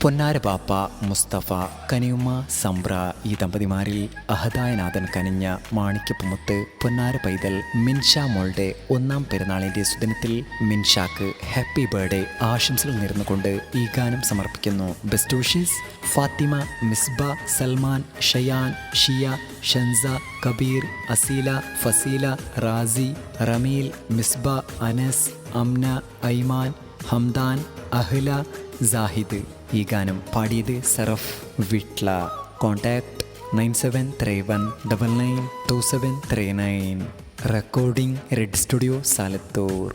പൊന്നാര ബാപ്പ മുസ്തഫ, കനിയുമ്മ സംബ്ര ഈ ദമ്പതിമാരിൽ അഹദായനാഥൻ കനിഞ്ഞ മാണിക്യപ്പുമുത്ത് പൊന്നാര പൈതൽ മിൻഷ മോളുടെ ഒന്നാം പെരുന്നാളിൻ്റെ സുദിനത്തിൽ മിൻഷാക്ക് ഹാപ്പി ബർത്ത്ഡേ ആശംസകൾ നേർന്നുകൊണ്ട് ഈ ഗാനം സമർപ്പിക്കുന്നു. Best wishes Fathima, Misba, Salman, Shayan, Shiya, Shansa, Kabeer, Aseela, Faseela, Rasi, Rameel, Misba, Anas, Amna, Aiman, Hamdan, Ahla, Sahid. ഈ ഗാനം പാടിയത് Saraf Vitla. Contact 9731992739. Recording red studio Salathur.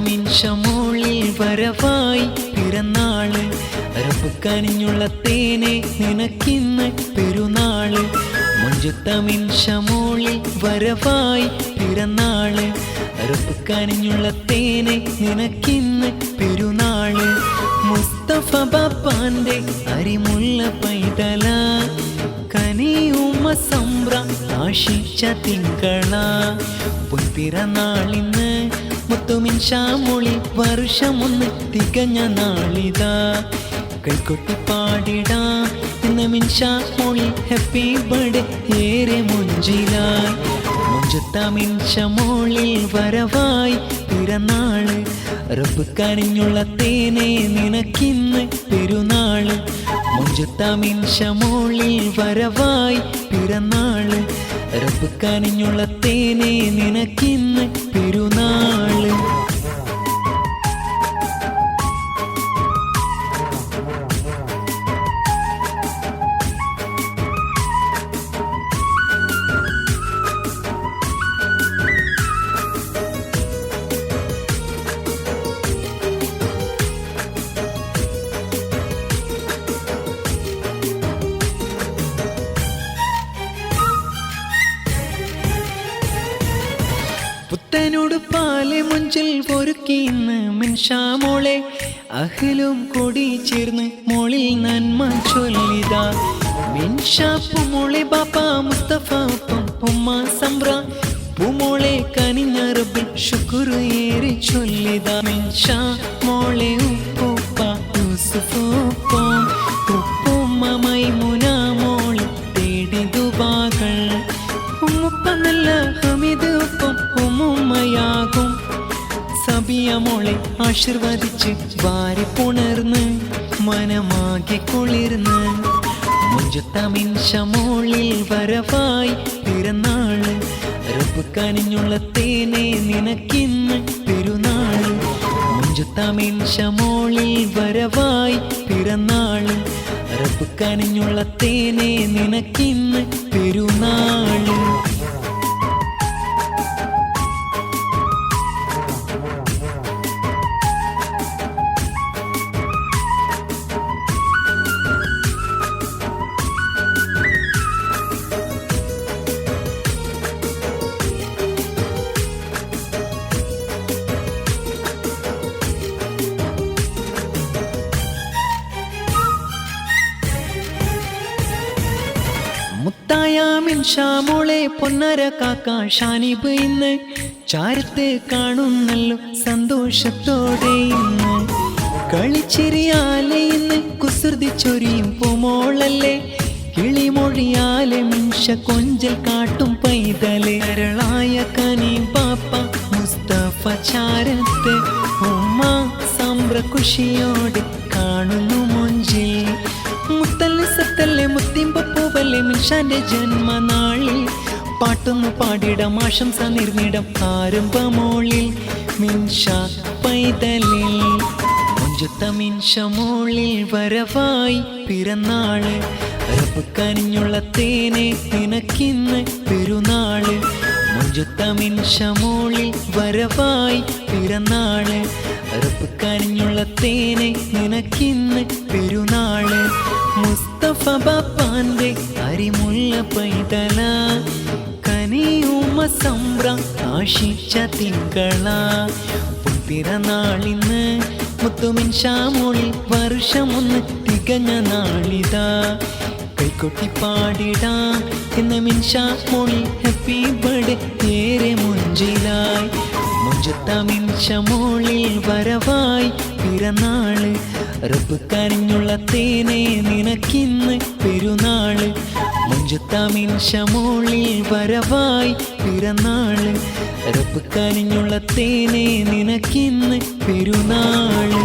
മിൻഷമോളിൽ വരവായി പിറന്നാള്, റബ്ബ് കനിഞ്ഞുള്ള തേനെ നിനക്കിന്ന് പെരുന്നാള്. മുഞ്ചത്ത മിൻഷമോളിൽ വരവായി പിറന്നാള്, റബ്ബ് കനിഞ്ഞുള്ള തേനെ നിനക്കിന്ന് പെരുന്നാള്. മുസ്തഫ ബാപ്പാന്റെ അരിമുള്ള പൈതല, കനിയുമ്മ സംബ്ര ആശിച്ച തിങ്കള. പൊൻപിറന്നാളിന്ന് മുത്തുമിൻഷാമോളി വർഷമൊന്ന് തികഞ്ഞ നാളിതാ. കൈകൊട്ടി പാടിടാം ഇന്ന് മിൻഷാമോളി ഹാപ്പി ബർത്ത്ഡേ ഏറെ മുഞ്ചിലായി. മുഞ്ചത്ത മിൻഷമോളിൽ വരവായി പിറന്നാള്, റബ്ബ് കനിഞ്ഞുള്ള തേനെ നിനക്കിന്ന് പെരുന്നാള്. മുഞ്ചത്ത മിൻഷമോളിൽ വരവായി പിറന്നാള്, റബ്ബ് കനിഞ്ഞുള്ള തേനെ നിനക്കിന്ന് പെരുന്നാള്. പുത്തനോട് പാലെ മുഞ്ചിൽ ഒരുക്കിന്ന് മിൻഷാമോളെ, അഹ്ലും കൂടി ചേർന്ന് മോളിൽ നന്മ ചൊല്ലിതാ. മിൻഷാ പൂമോളെ ബാപ്പ മുസ്തഫ ഉമ്മ സംബ്ര, പൂമോളെ കനിഞ്ഞ റബ്ബിൽ ശുക്ർ ഏറെ ചൊല്ലിതാ. മിൻഷാ മോളെ ഉപ്പ യൂസുഫ് ഉപ്പുമ്മ മൈമുന മോളെ തേടി ദുബാകൾ. ഉമ്മുപ്പ നല്ല ഹമീദ് ഉമ്മയാകും. സബിയ മോളെ ആശീർവദിച്ച് വാരി പുണർന്ന് മനമാകെ കുളിർന്ന്. മുഞ്ചത്ത മിൻഷമോളിൽ വരവായി പിറന്നാള്, റബ്ബ് കനിഞ്ഞുള്ള തേനെ നിനക്കിന്ന് പെരുന്നാള്. മുഞ്ചത്ത മിൻഷമോളിൽ വരവായി പിറന്നാള്, റബ്ബ് കനിഞ്ഞുള്ള തേനെ നിനക്കിന്ന് പെരുന്നാള്. മുത്തായ മിൻഷാമോളെ പൊന്നര കാക്ക ഷാനിബ് ഇന്ന് ചാരത്ത് കാണുന്നല്ലോ സന്തോഷത്തോടെ. ഇന്ന് കളിച്ചിരിയാലെ ഇന്ന് കുസൃതി ചൊരിയും പൂമോളല്ലേ, കിളിമൊഴിയാലെ മിൻഷ കൊഞ്ചൽ കാട്ടും പൈതലെ. കരളായ കനി പാപ്പ മുസ്തഫ ചാരത്ത്, ഉമ്മ സംബ്ര ഖുഷിയോടെ കാണുന്നു മൊഞ്ചിൽ. മുത്തല്ല സത്തല്ലേ മുത്തിമ്പൂവല്ലേ മിൻഷാന്റെ ജന്മനാളിൽ, പാട്ടൊന്നു പാടിടം ആശംസ നിർന്നിടം ആരംഭമോളിൽ മിൻഷാ പൈതലിൽ. മുഞ്ചത്ത മിൻഷമോളിൽ വരവായി പിറന്നാള്, റബ്ബ് കനിഞ്ഞുള്ള തേനെ നിനക്കിന്ന് പെരുന്നാള്. മുഞ്ചുത്തമിൻഷമോളിൽ വരവായി പിറന്നാള് റബ്ബ് കനിഞ്ഞുള്ള തേനെ നിനക്കിന്ന് പെരുന്നാള് മുസ്തഫ ബാപ്പാന്റെ അരിമുല്ല പൈതല കനിയുമ്മ സംബ്ര ആശിച്ച തിങ്കള പിറന്നാളിന്ന് മുത്തുമിൻഷാമോളിൽ വർഷമൊന്ന് തികഞ്ഞ നാളിതാ കൈകൊട്ടി പാടിടാം ഇന്ന് മിൻഷാമോളിൽ ഹാപ്പി ബർത്ത്ഡേ ഏറെ മുഞ്ചിലായി മുഞ്ചത്തമിൻഷമോളിൽ വരവായി പിറന്നാള് റബ്ബ് കനിഞ്ഞുള്ള തേനെ നിനക്കിന്ന് പെരുന്നാള് മുഞ്ചത്തമിൻഷമോളിൽ വരവായി പിറന്നാള് റബ്ബ് കനിഞ്ഞുള്ള തേനെ നിനക്കിന്ന് പെരുന്നാള്